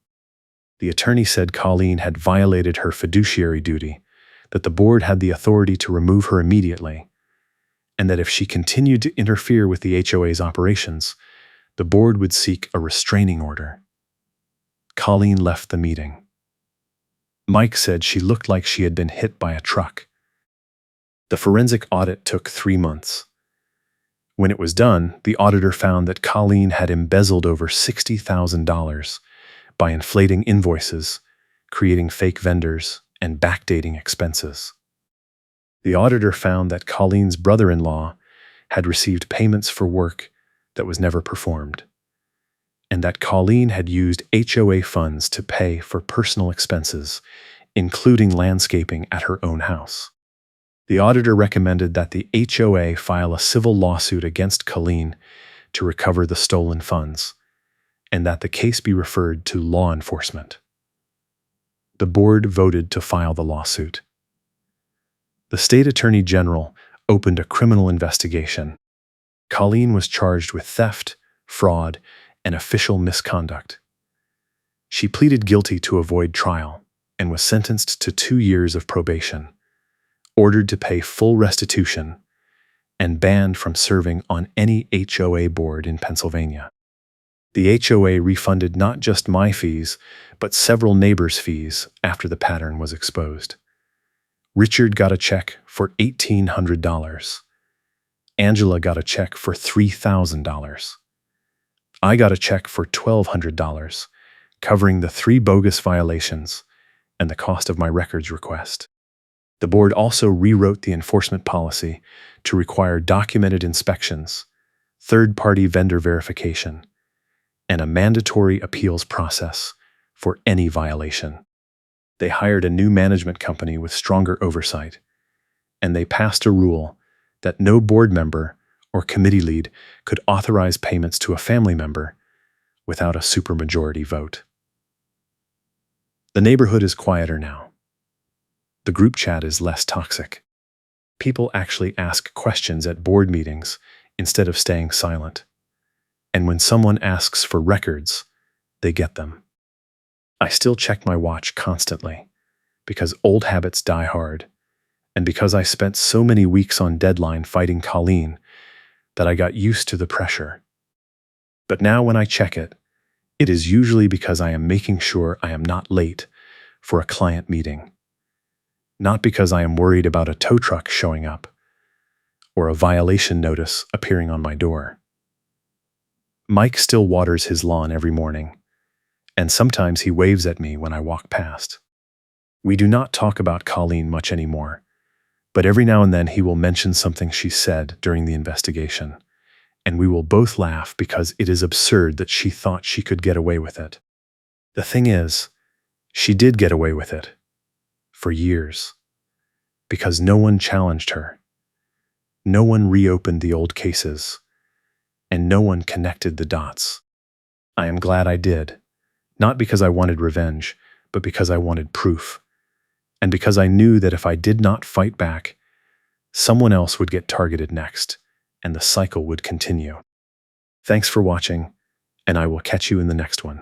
The attorney said Colleen had violated her fiduciary duty, that the board had the authority to remove her immediately, and that if she continued to interfere with the HOA's operations, the board would seek a restraining order. Colleen left the meeting. Mike said she looked like she had been hit by a truck. The forensic audit took 3 months. When it was done, the auditor found that Colleen had embezzled over $60,000 by inflating invoices, creating fake vendors, and backdating expenses. The auditor found that Colleen's brother-in-law had received payments for work that was never performed, and that Colleen had used HOA funds to pay for personal expenses, including landscaping at her own house. The auditor recommended that the HOA file a civil lawsuit against Colleen to recover the stolen funds, and that the case be referred to law enforcement. The board voted to file the lawsuit. The state attorney general opened a criminal investigation. Colleen was charged with theft, fraud, and official misconduct. She pleaded guilty to avoid trial and was sentenced to 2 years of probation, ordered to pay full restitution, and banned from serving on any HOA board in Pennsylvania. The HOA refunded not just my fees, but several neighbors' fees after the pattern was exposed. Richard got a check for $1,800. Angela got a check for $3,000. I got a check for $1,200, covering the 3 bogus violations and the cost of my records request. The board also rewrote the enforcement policy to require documented inspections, third-party vendor verification, and a mandatory appeals process for any violation. They hired a new management company with stronger oversight, and they passed a rule that no board member or committee lead could authorize payments to a family member without a supermajority vote. The neighborhood is quieter now. The group chat is less toxic. People actually ask questions at board meetings instead of staying silent. And when someone asks for records, they get them. I still check my watch constantly because old habits die hard, and because I spent so many weeks on deadline fighting Colleen that I got used to the pressure. But now when I check it, it is usually because I am making sure I am not late for a client meeting, not because I am worried about a tow truck showing up or a violation notice appearing on my door. Mike still waters his lawn every morning, and sometimes he waves at me when I walk past. We do not talk about Colleen much anymore, but every now and then he will mention something she said during the investigation, and we will both laugh because it is absurd that she thought she could get away with it. The thing is, she did get away with it. For years. Because no one challenged her. No one reopened the old cases. And no one connected the dots. I am glad I did. Not because I wanted revenge, but because I wanted proof. And because I knew that if I did not fight back, someone else would get targeted next, and the cycle would continue. Thanks for watching, and I will catch you in the next one.